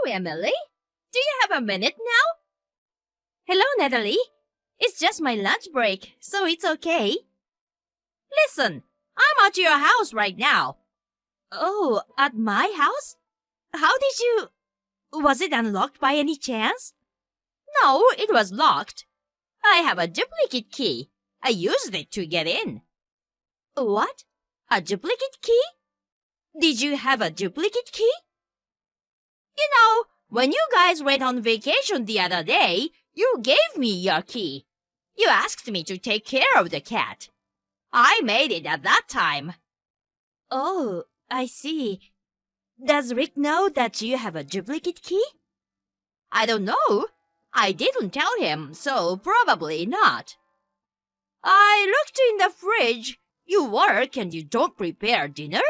Emily. Do you have a minute now? Hello, Natalie. It's just my lunch break, so it's okay. Listen, I'm at your house right now. Oh, at my house? How did you... Was it unlocked by any chance? No, it was locked. I have a duplicate key. I used it to get in. What? A duplicate key? Did you have a duplicate key? You know, when you guys went on vacation the other day, you gave me your key. You asked me to take care of the cat. I made it at that time. Oh, I see. Does Rick know that you have a duplicate key? I don't know. I didn't tell him, so probably not. I looked in the fridge. You work and you don't prepare dinner?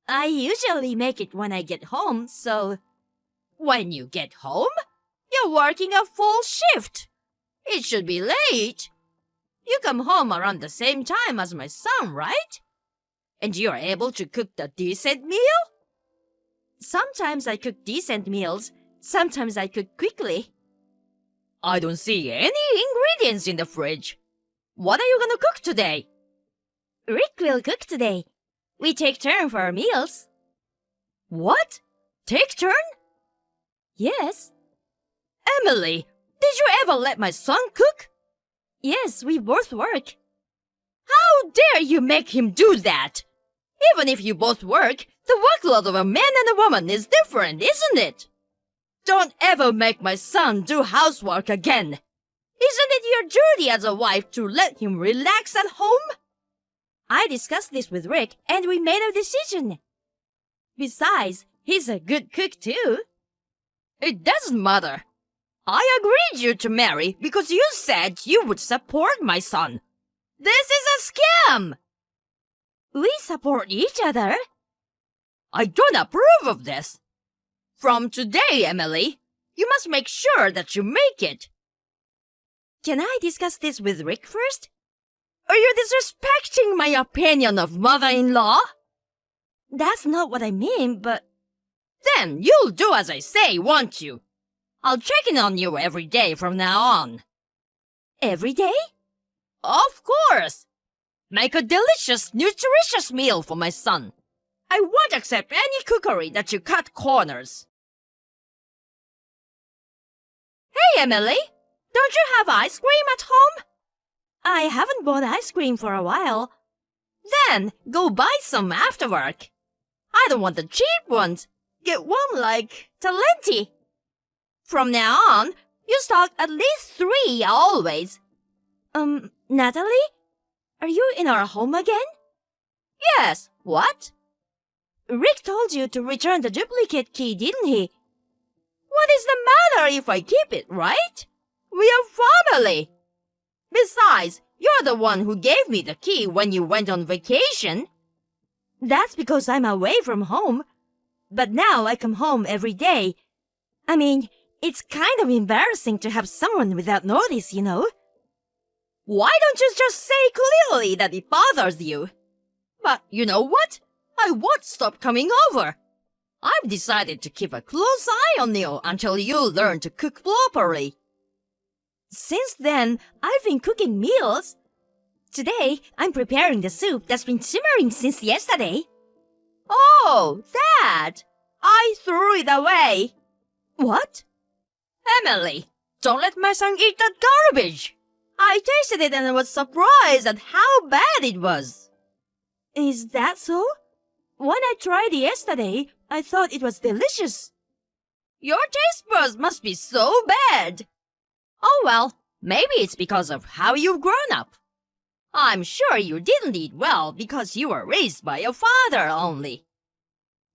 I usually make it when I get home, so... When you get home? You're working a full shift. It should be late. You come home around the same time as my son, right? And you're able to cook the decent meal? Sometimes I cook decent meals. Sometimes I cook quickly. I don't see any ingredients in the fridge. What are you gonna cook today? Rick will cook today. We take turn for our meals. What? Take turn? Yes. Emily, did you ever let my son cook? Yes, we both work. How dare you make him do that? Even if you both work, the workload of a man and a woman is different, isn't it? Don't ever make my son do housework again. Isn't it your duty as a wife to let him relax at home? I discussed this with Rick and we made a decision. Besides, he's a good cook too. It doesn't matter. I agreed you to marry because you said you would support my son. This is a scam! We support each other. I don't approve of this. From today, Emily, you must make sure that you make it. Can I discuss this with Rick first? Are you disrespecting my opinion of mother-in-law? That's not what I mean, but... Then you'll do as I say, won't you? I'll check in on you every day from now on. Every day? Of course! Make a delicious, nutritious meal for my son. I won't accept any cookery that you cut corners. Hey, Emily! Don't you have ice cream at home? I haven't bought ice cream for a while. Then go buy some after work. I don't want the cheap ones. Get one like Talenti. From now on, you stock at least 3 always. Natalie? Are you in our home again? Yes, what? Rick told you to return the duplicate key, didn't he? What is the matter if I keep it, right? We are family. Besides, you're the one who gave me the key when you went on vacation. That's because I'm away from home. But now I come home every day. I mean, it's kind of embarrassing to have someone without notice, you know. Why don't you just say clearly that it bothers you? But you know what? I won't stop coming over. I've decided to keep a close eye on you until you learn to cook properly. Since then, I've been cooking meals. Today, I'm preparing the soup that's been simmering since yesterday. Oh, that! I threw it away. What? Emily, don't let my son eat that garbage. I tasted it and I was surprised at how bad it was. Is that so? When I tried it yesterday, I thought it was delicious. Your taste buds must be so bad. Oh well, maybe it's because of how you've grown up. I'm sure you didn't eat well because you were raised by your father only.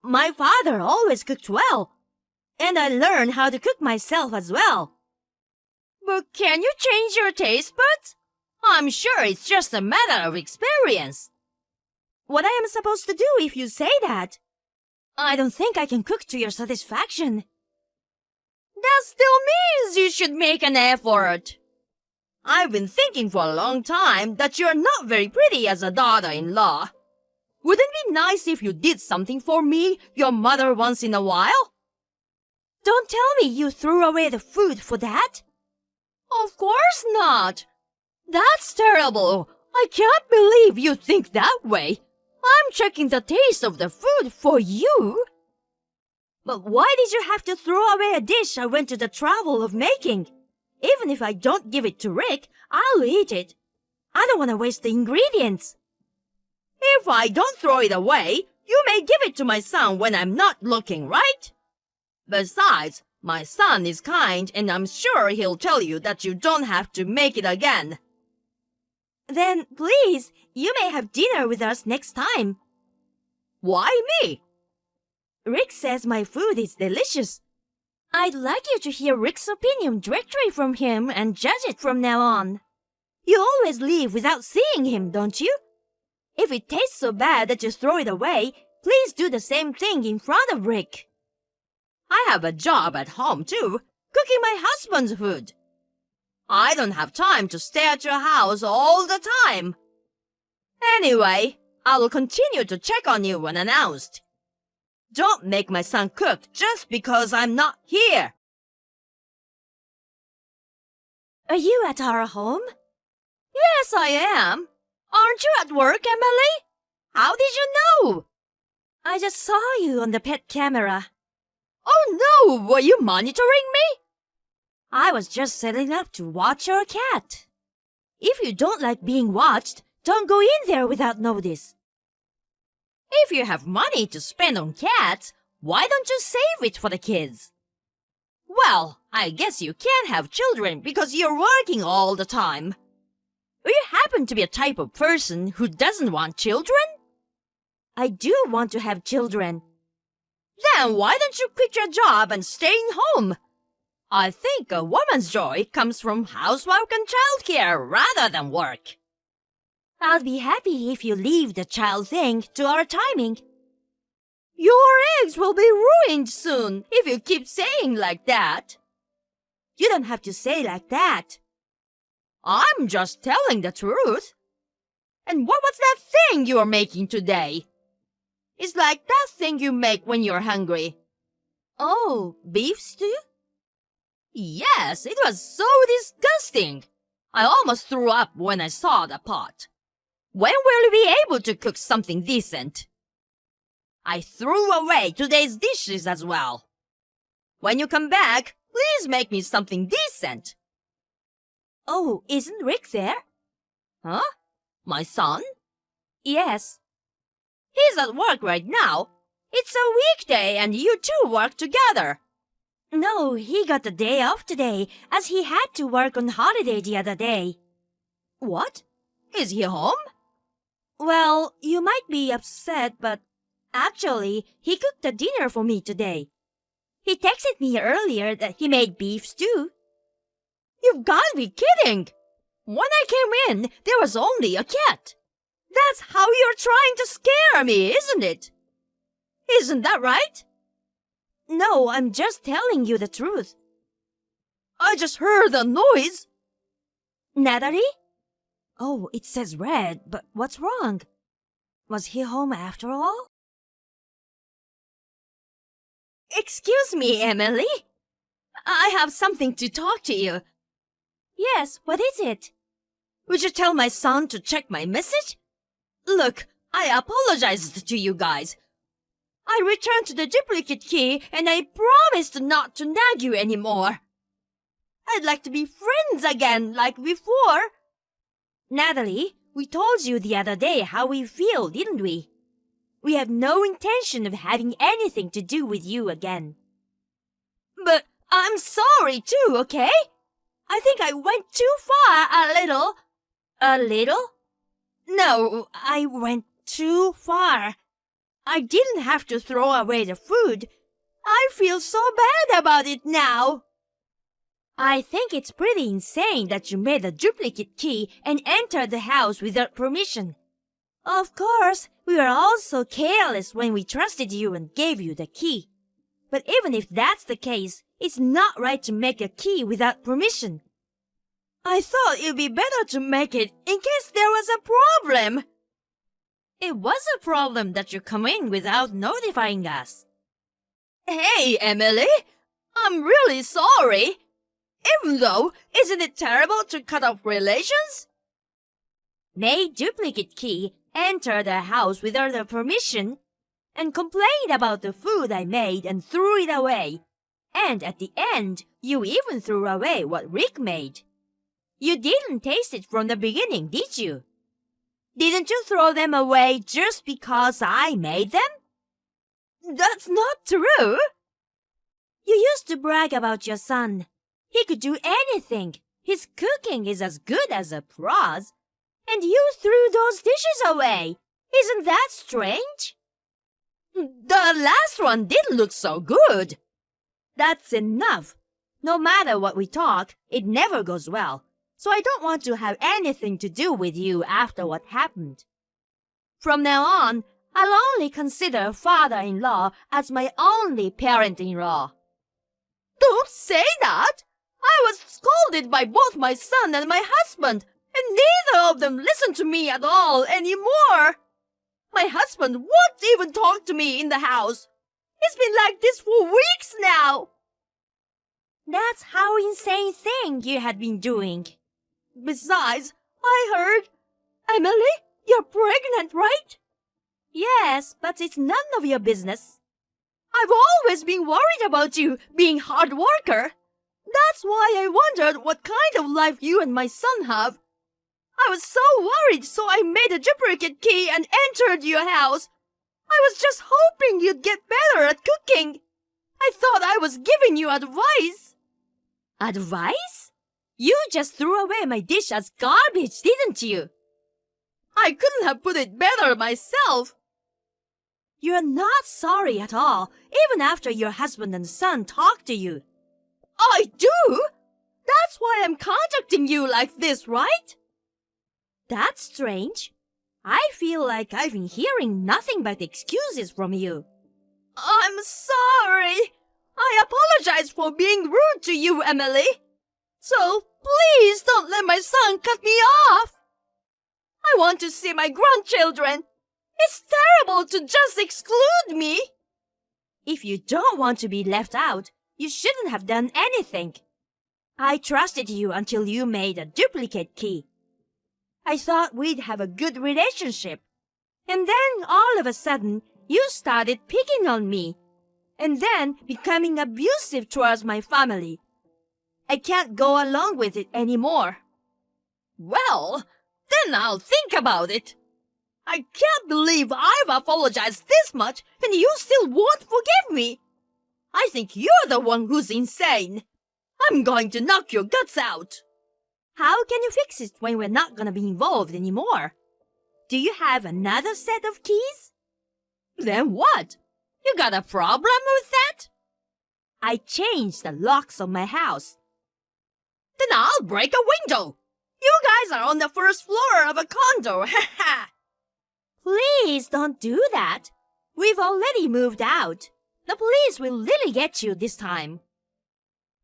My father always cooked well, and I learned how to cook myself as well. But can you change your taste buds? I'm sure it's just a matter of experience. What I am supposed to do if you say that? I don't think I can cook to your satisfaction. That still means you should make an effort. I've been thinking for a long time that you're not very pretty as a daughter-in-law. Wouldn't it be nice if you did something for me, your mother, once in a while? Don't tell me you threw away the food for that. Of course not. That's terrible. I can't believe you think that way. I'm checking the taste of the food for you. But why did you have to throw away a dish I went to the trouble of making? Even if I don't give it to Rick, I'll eat it. I don't want to waste the ingredients. If I don't throw it away, you may give it to my son when I'm not looking, right? Besides, my son is kind and I'm sure he'll tell you that you don't have to make it again. Then, please, you may have dinner with us next time. Why me? Rick says my food is delicious. I'd like you to hear Rick's opinion directly from him and judge it from now on. You always leave without seeing him, don't you? If it tastes so bad that you throw it away, please do the same thing in front of Rick. I have a job at home too, cooking my husband's food. I don't have time to stay at your house all the time. Anyway, I will continue to check on you when announced. Don't make my son cook just because I'm not here. Are you at our home? Yes, I am. Aren't you at work, Emily? How did you know? I just saw you on the pet camera. Oh no, were you monitoring me? I was just setting up to watch your cat. If you don't like being watched, don't go in there without notice. If you have money to spend on cats, why don't you save it for the kids? Well, I guess you can't have children because you're working all the time. Do you happen to be a type of person who doesn't want children? I do want to have children. Then why don't you quit your job and stay home? I think a woman's joy comes from housework and childcare rather than work. I'll be happy if you leave the child thing to our timing. Your eggs will be ruined soon if you keep saying like that. You don't have to say like that. I'm just telling the truth. And what was that thing you were making today? It's like that thing you make when you're hungry. Oh, beef stew? Yes, it was so disgusting. I almost threw up when I saw the pot. When will we be able to cook something decent? I threw away today's dishes as well. When you come back, please make me something decent. Oh, isn't Rick there? Huh? My son? Yes. He's at work right now. It's a weekday and you two work together. No, he got the day off today as he had to work on holiday the other day. What? Is he home? Well, you might be upset, but actually, he cooked the dinner for me today. He texted me earlier that he made beef stew. You've got to be kidding! When I came in, there was only a cat. That's how you're trying to scare me, isn't it? Isn't that right? No, I'm just telling you the truth. I just heard a noise. Natalie? Oh, it says red, but what's wrong? Was he home after all? Excuse me, Emily. I have something to talk to you. Yes, what is it? Would you tell my son to check my message? Look, I apologized to you guys. I returned to the duplicate key and I promised not to nag you anymore. I'd like to be friends again like before. Natalie, we told you the other day how we feel, didn't we? We have no intention of having anything to do with you again. But I'm sorry too, okay? I think I went too far a little. A little? No, I went too far. I didn't have to throw away the food. I feel so bad about it now. I think it's pretty insane that you made a duplicate key and entered the house without permission. Of course, we were all so careless when we trusted you and gave you the key. But even if that's the case, it's not right to make a key without permission. I thought it'd be better to make it in case there was a problem. It was a problem that you come in without notifying us. Hey, Emily! I'm really sorry. Even though, isn't it terrible to cut off relations? Made duplicate key, entered the house without their permission, and complained about the food I made and threw it away. And at the end, you even threw away what Rick made. You didn't taste it from the beginning, did you? Didn't you throw them away just because I made them? That's not true. You used to brag about your son. He could do anything. His cooking is as good as a pro's. And you threw those dishes away. Isn't that strange? The last one didn't look so good. That's enough. No matter what we talk, it never goes well. So I don't want to have anything to do with you after what happened. From now on, I'll only consider father-in-law as my only parent-in-law. Don't say that! I was scolded by both my son and my husband, and neither of them listen to me at all anymore. My husband won't even talk to me in the house. It's been like this for weeks now. That's how insane thing you had been doing. Besides, I heard... Emily, you're pregnant, right? Yes, but it's none of your business. I've always been worried about you being hard worker. That's why I wondered what kind of life you and my son have. I was so worried, so I made a duplicate key and entered your house. I was just hoping you'd get better at cooking. I thought I was giving you advice. Advice? You just threw away my dish as garbage, didn't you? I couldn't have put it better myself. You're not sorry at all, even after your husband and son talked to you. I do? That's why I'm contacting you like this, right? That's strange. I feel like I've been hearing nothing but excuses from you. I'm sorry. I apologize for being rude to you, Emily. So please don't let my son cut me off. I want to see my grandchildren. It's terrible to just exclude me. If you don't want to be left out, you shouldn't have done anything. I trusted you until you made a duplicate key. I thought we'd have a good relationship. And then all of a sudden, you started picking on me. And then becoming abusive towards my family. I can't go along with it anymore. Well, then I'll think about it. I can't believe I've apologized this much and you still won't forgive me. I think you're the one who's insane. I'm going to knock your guts out. How can you fix it when we're not gonna be involved anymore? Do you have another set of keys? Then what? You got a problem with that? I changed the locks of my house. Then I'll break a window. You guys are on the first floor of a condo, ha ha! Please don't do that. We've already moved out. The police will really get you this time.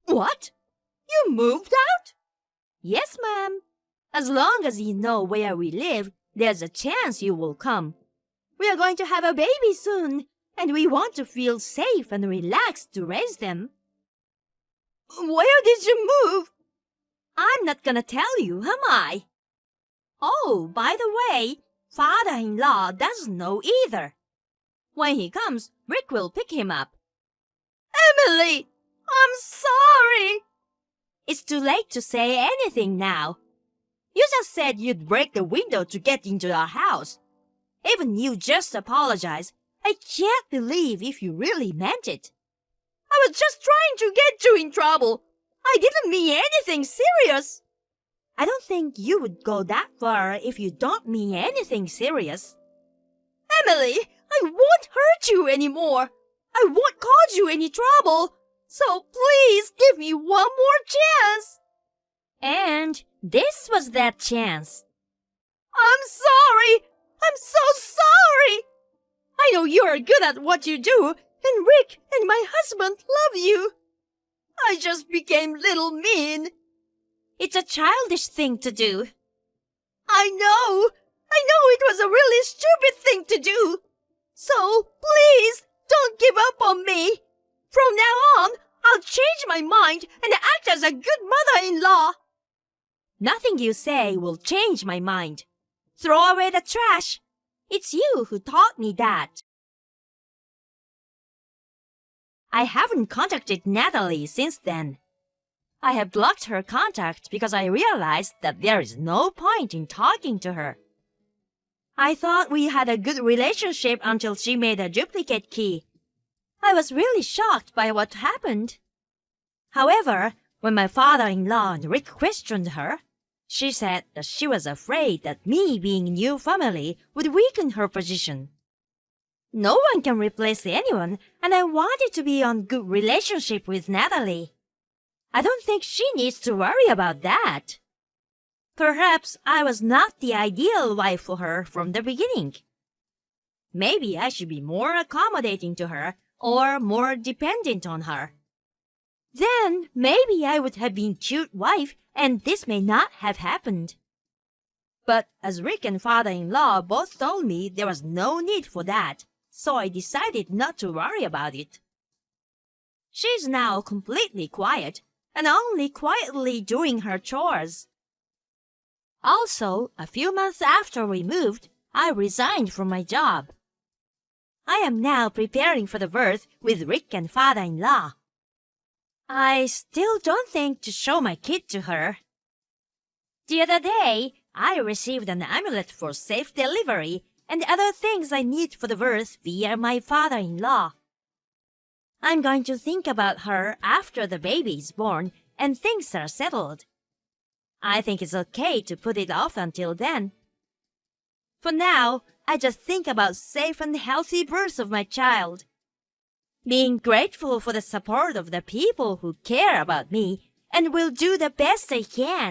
What? You moved out? Yes, ma'am. As long as you know where we live, there's a chance you will come. We are going to have a baby soon, and we want to feel safe and relaxed to raise them. Where did you move? I'm not gonna tell you, am I? Oh, by the way, father-in-law doesn't know either. When he comes, Rick will pick him up. Emily, I'm sorry. It's too late to say anything now. You just said you'd break the window to get into our house. Even you just apologized. I can't believe if you really meant it. I was just trying to get you in trouble. I didn't mean anything serious. I don't think you would go that far if you don't mean anything serious. Emily, I won't hurt you anymore. I won't cause you any trouble. So please give me one more chance. And this was that chance. I'm sorry. I'm so sorry. I know you are good at what you do, and Rick and my husband love you. I just became little mean. It's a childish thing to do. I know it was a really stupid thing to do. So please don't give up on me. From now on, I'll change my mind and act as a good mother-in-law. Nothing you say will change my mind. Throw away the trash. It's you who taught me that. I haven't contacted Natalie since then. I have blocked her contact because I realized that there is no point in talking to her. I thought we had a good relationship until she made a duplicate key. I was really shocked by what happened. However, when my father-in-law and Rick questioned her, she said that she was afraid that me being a new family would weaken her position. No one can replace anyone, and I wanted to be on good relationship with Natalie. I don't think she needs to worry about that. Perhaps I was not the ideal wife for her from the beginning. Maybe I should be more accommodating to her or more dependent on her. Then maybe I would have been a cute wife and this may not have happened. But as Rick and father-in-law both told me there was no need for that, so I decided not to worry about it. She's now completely quiet and only quietly doing her chores. Also, a few months after we moved, I resigned from my job. I am now preparing for the birth with Rick and father-in-law. I still don't think to show my kid to her. The other day, I received an amulet for safe delivery and other things I need for the birth via my father-in-law. I'm going to think about her after the baby is born and things are settled. I think it's okay to put it off until then. For now, I just think about safe and healthy birth of my child. Being grateful for the support of the people who care about me and will do the best they can.